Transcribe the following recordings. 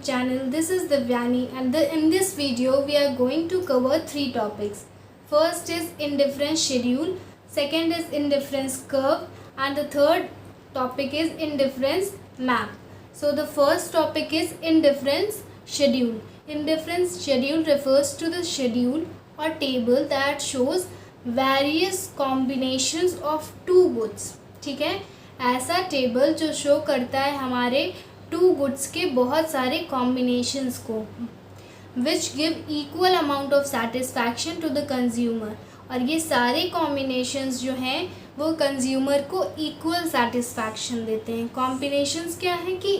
channel. This is Divyani, and in this video we are going to cover three topics. First is indifference schedule, second is indifference curve, and the third topic is indifference map. So the first topic is indifference schedule. Indifference schedule refers to the schedule or table that shows various combinations of two goods. ठीक है, ऐसा table जो show करता है हमारे two goods के बहुत सारे कॉम्बिनेशंस को, which give equal amount of satisfaction to the consumer. और ये सारे कॉम्बिनेशंस जो हैं वो कंज्यूमर को इक्वल सेटिस्फैक्शन देते हैं. कॉम्बिनेशंस क्या हैं कि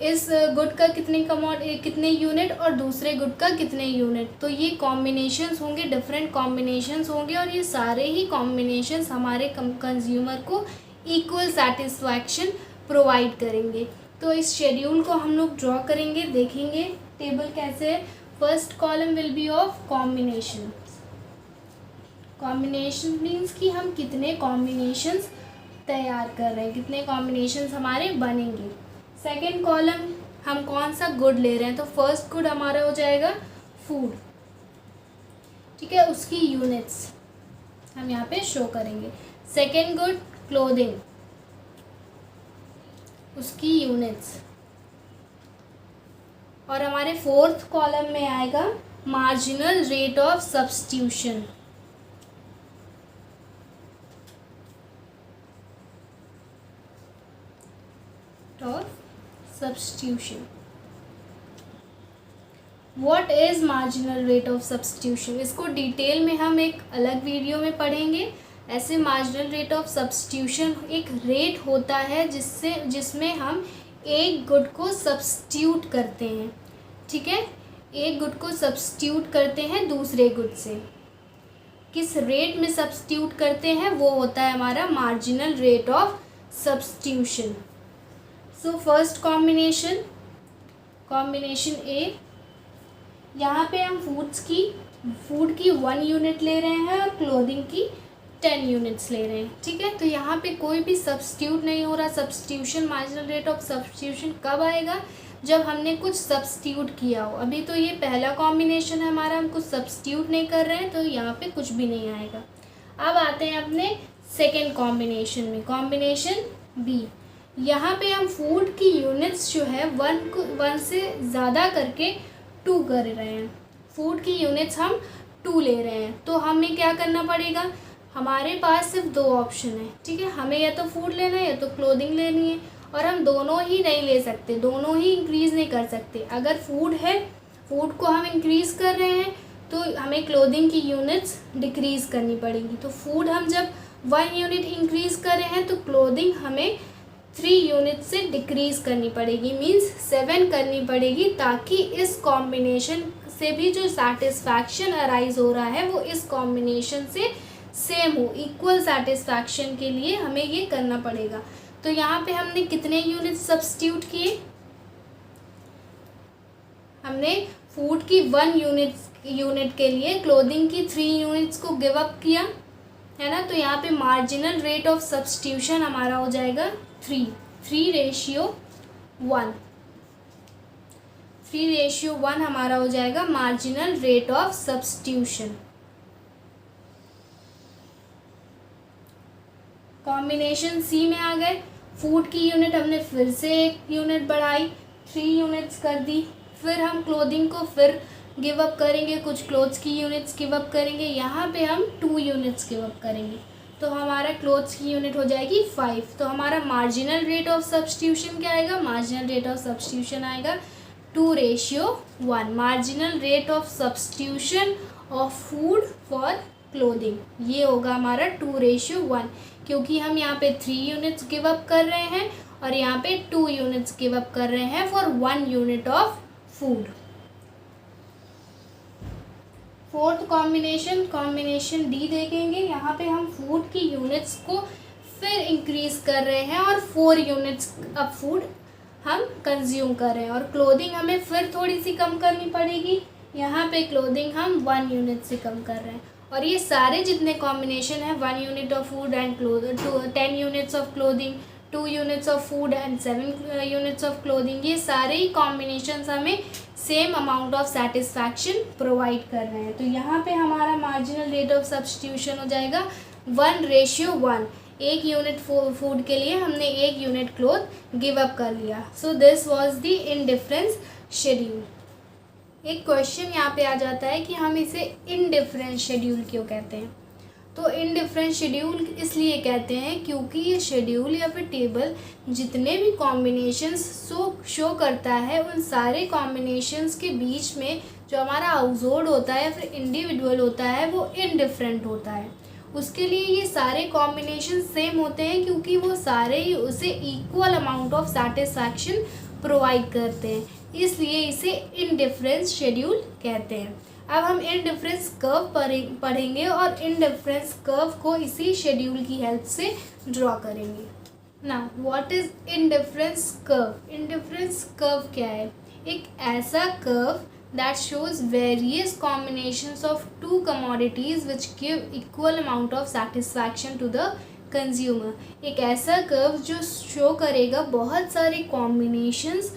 इस गुड का कितने यूनिट और दूसरे गुड का कितने यूनिट. तो ये कॉम्बिनेशंस होंगे, डिफरेंट कॉम्बिनेशंस होंगे, और ये सारे ही कॉम्बिनेशंस हमारे कंज्यूमर को इक्वल सेटिस्फैक्शन प्रोवाइड करेंगे. तो इस शेड्यूल को हम लोग ड्रॉ करेंगे, देखेंगे टेबल कैसे है. First column will be of combination. Combination means कि हम कितने कॉम्बिनेशंस तैयार कर रहे हैं, कितने कॉम्बिनेशंस हमारे बनेंगे. सेकेंड कॉलम हम कौन सा गुड ले रहे हैं. तो फर्स्ट गुड हमारा हो जाएगा फूड. ठीक है, उसकी यूनिट्स हम यहाँ पे शो करेंगे. सेकेंड गुड क्लोथिंग, उसकी यूनिट्स. और हमारे फोर्थ कॉलम में आएगा marginal rate of substitution. Substitution. What is marginal rate of substitution, इसको डिटेल में हम एक अलग वीडियो में पढ़ेंगे. ऐसे मार्जिनल रेट ऑफ सब्स्टिट्यूशन एक रेट होता है जिसमें हम एक गुड को सब्स्टिट्यूट करते हैं. ठीक है, एक गुड को सब्स्टिट्यूट करते हैं दूसरे गुड से. किस रेट में सब्स्टिट्यूट करते हैं वो होता है हमारा marginal rate of substitution. So first combination A, यहाँ पे हम फूड की 1 यूनिट ले रहे हैं और क्लोथिंग की 10 यूनिट्स ले रहे हैं. ठीक है, तो यहाँ पे कोई भी सब्स्टिट्यूट नहीं हो रहा. Substitution, marginal rate of substitution कब आएगा, जब हमने कुछ सब्स्टिट्यूट किया हो. अभी तो ये पहला कॉम्बिनेशन है हमारा, हम कुछ सब्स्टिट्यूट नहीं कर रहे हैं, तो यहाँ पे कुछ भी नहीं आएगा. अब आते हैं अपने सेकेंड कॉम्बिनेशन में, कॉम्बिनेशन बी. यहाँ पे हम फूड की यूनिट्स जो है 1 से ज़्यादा करके 2 कर रहे हैं. फूड की यूनिट्स हम 2 ले रहे हैं. तो हमें क्या करना पड़ेगा, हमारे पास सिर्फ 2 ऑप्शन है. ठीक है, हमें या तो फूड लेना है या तो क्लोथिंग लेनी है, और हम दोनों ही नहीं ले सकते, दोनों ही इंक्रीज़ नहीं कर सकते. अगर फूड है, फूड को हम इंक्रीज़ कर रहे हैं तो हमें क्लोथिंग की यूनिट्स डिक्रीज़ करनी पड़ेंगी. तो फूड हम जब 1 यूनिट इंक्रीज़ कर रहे हैं तो क्लोथिंग हमें 3 यूनिट से डिक्रीज़ करनी पड़ेगी, मीन्स 7 करनी पड़ेगी, ताकि इस कॉम्बिनेशन से भी जो सेटिस्फैक्शन अराइज हो रहा है वो इस कॉम्बिनेशन से सेम हो. इक्वल सेटिस्फैक्शन के लिए हमें ये करना पड़ेगा. तो यहाँ पे हमने कितने यूनिट सब्स्टिट्यूट किए, हमने फूड की 1 यूनिट के लिए क्लोथिंग की 3 यूनिट्स को गिव अप किया है ना. तो यहाँ पे मार्जिनल रेट ऑफ सब्स्टिट्यूशन हमारा हो जाएगा 3:1. 3:1 हमारा हो जाएगा marginal rate of substitution. Combination C में आ गए. फूड की यूनिट हमने फिर से 1 यूनिट बढ़ाई, 3 यूनिट्स कर दी. फिर हम क्लोथिंग को फिर गिव अप करेंगे, कुछ क्लोथ्स की यूनिट्स गिव अप करेंगे. यहाँ पे हम 2 यूनिट्स गिव अप करेंगे, तो हमारा क्लोथ्स की यूनिट हो जाएगी 5. तो हमारा मार्जिनल रेट ऑफ सब्स्टिट्यूशन क्या आएगा, मार्जिनल रेट ऑफ सब्स्टिट्यूशन आएगा 2:1. Marginal rate of substitution of food for clothing, ये होगा हमारा 2:1, क्योंकि हम यहाँ पे 3 यूनिट्स गिव अप कर रहे हैं और यहाँ पे 2 यूनिट्स गिव अप कर रहे हैं for 1 unit of food. Fourth combination D देखेंगे. यहाँ पे हम फूड की यूनिट्स को फिर इंक्रीज़ कर रहे हैं और 4 यूनिट्स अब फूड हम कंज्यूम कर रहे हैं, और क्लोथिंग हमें फिर थोड़ी सी कम करनी पड़ेगी. यहाँ पे क्लोथिंग हम 1 यूनिट से कम कर रहे हैं. और ये सारे जितने कॉम्बिनेशन है 1 unit of food and 10 units of clothing, 2 units of food and 7 units of clothing, ये सारे ही कॉम्बिनेशन हमें same amount of satisfaction provide कर रहे हैं। तो यहाँ पे हमारा मार्जिनल रेट ऑफ सब्सटीट्यूशन हो जाएगा 1:1। 1 यूनिट फूड के लिए हमने 1 यूनिट क्लोथ गिव अप कर लिया। सो this was the indifference schedule. एक क्वेश्चन यहाँ पे आ जाता है कि हम इसे इनडिफरेंस शेड्यूल क्यों कहते हैं। तो इनडिफरेंस शेड्यूल इसलिए कहते हैं क्योंकि ये शेड्यूल या फिर टेबल जितने भी कॉम्बिनेशंस शो करता है, उन सारे कॉम्बिनेशंस के बीच में जो हमारा हाउसहोल्ड होता है या फिर इंडिविजुअल होता है वो इनडिफरेंट होता है। उसके लिए ये सारे कॉम्बिनेशन सेम होते हैं क्योंकि वो सारे ही उसे equal amount of satisfaction provide करते हैं, इसलिए इसे इनडिफरेंस शेड्यूल कहते हैं। अब हम इनडिफरेंस कर्व पढ़ेंगे और इनडिफरेंस कर्व को इसी शेड्यूल की हेल्प से ड्रॉ करेंगे। Now what is indifference curve? Indifference curve क्या है? एक ऐसा curve that shows various combinations of two commodities which give equal amount of satisfaction to the consumer। एक ऐसा कर्व जो शो करेगा बहुत सारे कॉम्बिनेशंस,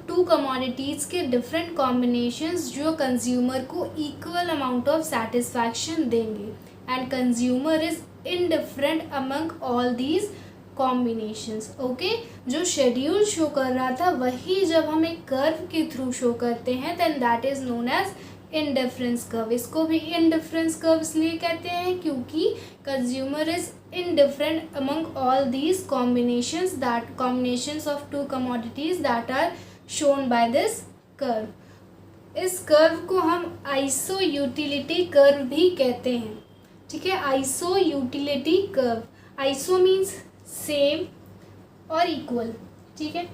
टू कमोडिटीज़ के डिफरेंट कॉम्बिनेशंस जो कंज्यूमर को इक्वल अमाउंट ऑफ सेटिस्फैक्शन देंगे, and consumer is indifferent among all these combinations. Okay, जो शेड्यूल शो कर रहा था वही जब हम एक कर्व के थ्रू शो करते हैं then that is known as indifference curve. इसको भी इनडिफरेंस कर्व इसलिए कहते हैं क्योंकि consumer is indifferent among all these combinations of two commodities that are shown by this curve. इस कर्व को हम आइसो यूटिलिटी कर्व भी कहते हैं। ठीक है, iso utility curve. Iso means same और इक्वल। ठीक है,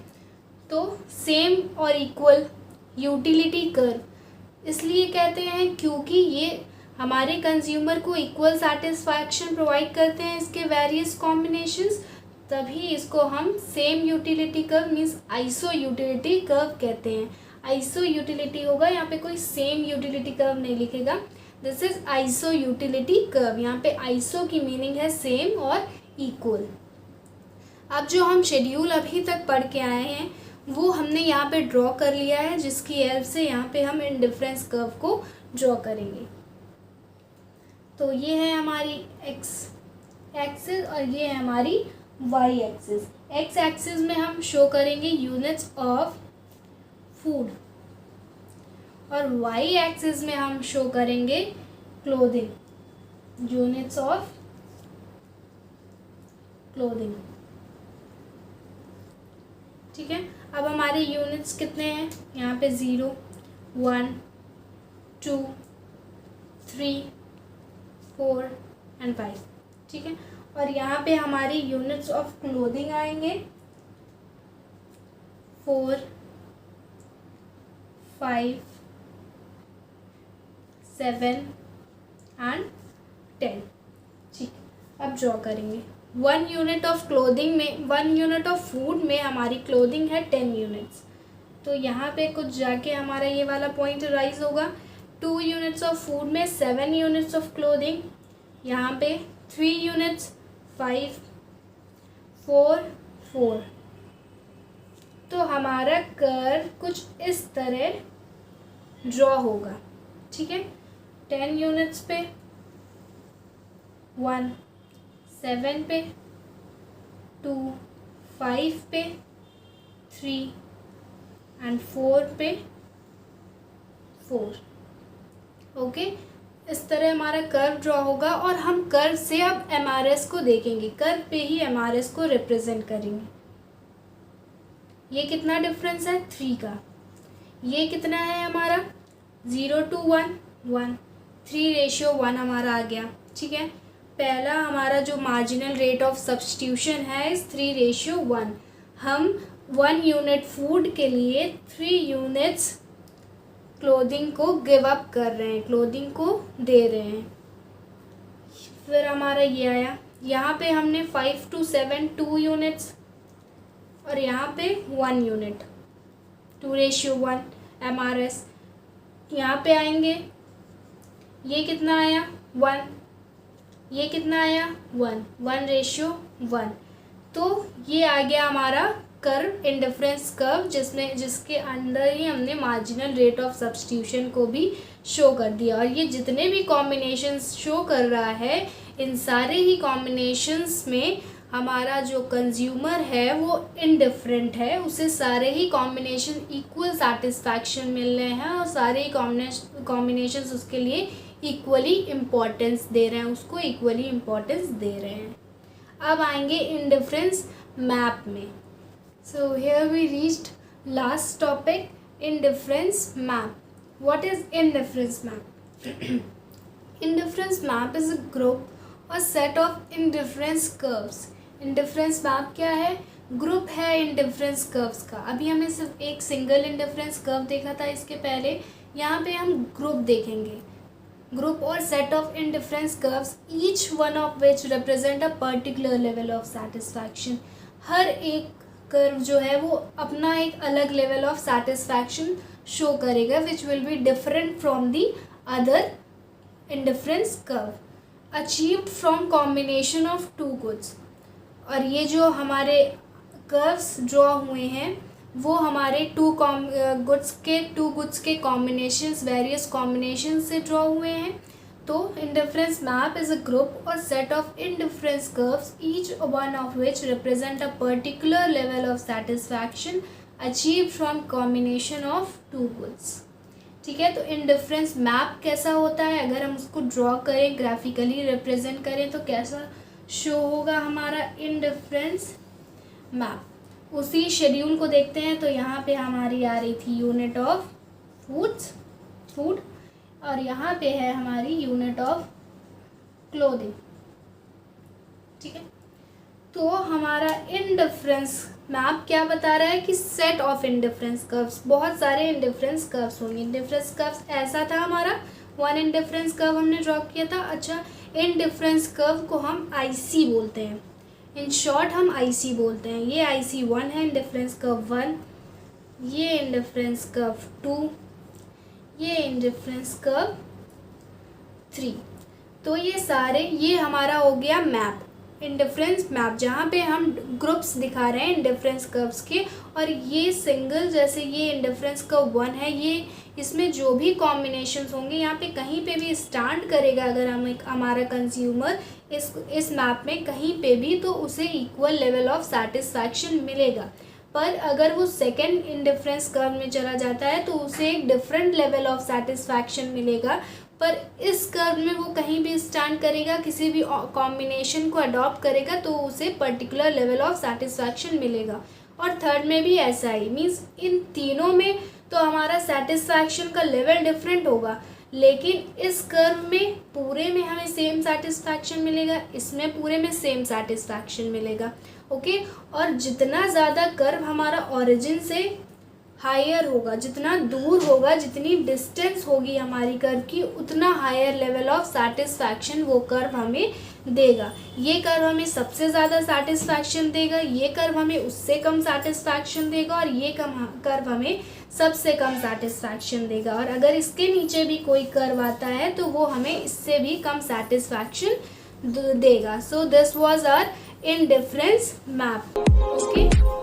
तो सेम और इक्वल यूटिलिटी कर्व इसलिए कहते हैं क्योंकि ये हमारे कंज्यूमर को इक्वल सेटिस्फैक्शन प्रोवाइड करते हैं इसके वेरियस कॉम्बिनेशंस, तभी इसको हम same utility curve means iso utility curve कहते हैं। आइसो यूटिलिटी होगा, यहाँ पे कोई सेम यूटिलिटी कर्व नहीं लिखेगा। This is iso utility curve. यहाँ पे आइसो की मीनिंग है सेम और इक्वल। अब जो हम शेड्यूल अभी तक पढ़ के आए हैं वो हमने यहाँ पे ड्रॉ कर लिया है, जिसकी हेल्प से यहाँ पे हम इनडिफरेंस कर्व को ड्रॉ करेंगे। तो ये है हमारी एक्स एक्सिस और ये है हमारी वाई एक्सिस। एक्स एक्सिस में हम शो करेंगे यूनिट्स ऑफ फूड और वाई एक्सिस में हम शो करेंगे क्लोथिंग, यूनिट्स ऑफ क्लोथिंग। ठीक है, अब हमारे यूनिट्स कितने हैं? यहाँ पे 0, 1, 2, 3, 4 एंड 5। ठीक है, और यहाँ पे हमारी यूनिट्स ऑफ क्लोथिंग आएंगे 4, 5, 7 एंड 10। ठीक, अब ड्रॉ करेंगे। 1 यूनिट ऑफ क्लोथिंग में 1 यूनिट ऑफ फूड में हमारी क्लोथिंग है 10 यूनिट्स, तो यहाँ पे कुछ जाके हमारा ये वाला पॉइंट राइज होगा। 2 यूनिट्स ऑफ फूड में 7 यूनिट्स ऑफ क्लोथिंग, यहाँ पे 3 यूनिट्स 5, 4, 4। तो हमारा कर्व कुछ इस तरह ड्रॉ होगा। ठीक है, 10 यूनिट्स पे 1, 7 पे 2, 5 पे 3 एंड 4 पे 4। ओके, इस तरह हमारा कर्व ड्रॉ होगा और हम कर्व से अब एमआरएस को देखेंगे, कर्व पे ही एमआरएस को रिप्रेजेंट करेंगे। ये कितना डिफरेंस है? 3 का। ये कितना है हमारा? 0 to 1, 1, 3:1 हमारा आ गया। ठीक है, पहला हमारा जो मार्जिनल रेट ऑफ सब्स्टिट्यूशन है इस 3:1। हम 1 यूनिट फूड के लिए 3 यूनिट्स क्लोथिंग को गिव अप कर रहे हैं, क्लोथिंग को दे रहे हैं। फिर हमारा ये आया, यहाँ पे हमने 5 to 7 2 यूनिट्स और यहाँ पे 1 यूनिट 2:1 एमआरएस। यहाँ पे आएंगे, ये कितना आया? 1, ये कितना आया? 1, 1:1। तो ये आ गया हमारा कर्व, इंडिफरेंस कर्व, जिसके अंदर ही हमने मार्जिनल रेट ऑफ सब्स्टिट्यूशन को भी शो कर दिया। और ये जितने भी कॉम्बिनेशंस शो कर रहा है, इन सारे ही कॉम्बिनेशंस में हमारा जो कंज्यूमर है वो इनडिफरेंट है, उसे सारे ही कॉम्बिनेशन इक्वल सेटिस्फैक्शन मिल रहे हैं और सारे ही कॉम्बिनेशंस उसके लिए इक्वली इम्पोर्टेंस दे रहे हैं, उसको इक्वली इम्पोर्टेंस दे रहे हैं। अब आएंगे इंडिफरेंस मैप में। So here we reached last topic, indifference map. What is indifference map? Indifference map is a group और set of indifference curves. Indifference map क्या है? ग्रुप है इंडिफरेंस कर्व्स का। अभी हमने सिर्फ एक सिंगल इंडिफरेंस कर्व देखा था इसके पहले, यहाँ पे हम ग्रुप देखेंगे। ग्रुप और set of indifference curves, each one of which represent a particular level of satisfaction. हर एक कर्व जो है वो अपना एक अलग लेवल ऑफ सेटिस्फैक्शन शो करेगा, which will be different from the other indifference curve, achieved from combination of two goods. और ये जो हमारे कर्व्स ड्रॉ हुए हैं वो हमारे टू गुड्स के कॉम्बिनेशंस, वेरियस कॉम्बिनेशन से ड्रॉ हुए हैं। तो indifference map is a group और set of indifference curves, each one of which represent a particular level of satisfaction achieved from combination of two goods. ठीक है, तो indifference map कैसा होता है, अगर हम उसको ड्रॉ करें, ग्राफिकली रिप्रेजेंट करें, तो कैसा शो होगा हमारा इंडिफरेंस मैप। उसी शेड्यूल को देखते हैं। तो यहाँ पे हमारी आ रही थी यूनिट ऑफ फूड, और यहाँ पे है हमारी यूनिट ऑफ क्लोथिंग। ठीक है, तो हमारा इंडिफरेंस मैप क्या बता रहा है कि सेट ऑफ इंडिफरेंस कर्व्स, बहुत सारे इंडिफरेंस कर्व्स होंगे। इंडिफरेंस कर्व्स ऐसा था हमारा, वन इंडिफरेंस कर्व हमने ड्रॉ किया था। अच्छा, इंडिफरेंस कर्व को हम आईसी बोलते हैं, इन शॉर्ट हम आईसी बोलते हैं। ये आईसी 1 है, इंडिफरेंस कर्व 1, ये इंडिफरेंस कर्व 2, ये इंडिफरेंस कर्व 3। तो ये सारे, ये हमारा हो गया मैप, इंडिफरेंस मैप, जहाँ पे हम ग्रुप्स दिखा रहे हैं इंडिफरेंस कर्व्स के। और ये सिंगल, जैसे ये इंडिफरेंस कर्व 1 है, ये इसमें जो भी कॉम्बिनेशंस होंगे यहाँ पे कहीं पे भी स्टैंड करेगा, अगर हमारा कंज्यूमर इस मैप में कहीं पे भी, तो उसे इक्वल लेवल ऑफ सेटिस्फैक्शन मिलेगा। पर अगर वो सेकेंड इंडिफरेंस कर्व में चला जाता है तो उसे एक डिफरेंट लेवल ऑफ सेटिस्फैक्शन मिलेगा। पर इस कर्व में वो कहीं भी स्टैंड करेगा, किसी भी कॉम्बिनेशन को अडॉप्ट करेगा, तो उसे पर्टिकुलर लेवल ऑफ सेटिस्फैक्शन मिलेगा। और थर्ड में भी ऐसा ही, मीन्स इन तीनों में तो हमारा सेटिस्फैक्शन का लेवल डिफरेंट होगा, लेकिन इस कर्व में पूरे में हमें सेम सेटिस्फैक्शन मिलेगा, इसमें पूरे में सेम सेटिस्फैक्शन मिलेगा। ओके, और जितना ज़्यादा कर्व हमारा ओरिजिन से हायर होगा, जितना दूर होगा, जितनी डिस्टेंस होगी हमारी कर्व की, उतना हायर लेवल ऑफ सेटिस्फैक्शन वो कर्व हमें देगा। ये कर्व हमें सबसे ज़्यादा सेटिस्फैक्शन देगा, ये कर्व हमें उससे कम सेटिस्फैक्शन देगा, और ये कर्व हमें सबसे कम सेटिस्फैक्शन देगा। और अगर इसके नीचे भी कोई कर्व आता है तो वो हमें इससे भी कम सेटिस्फैक्शन देगा। So this was our indifference map. Okay.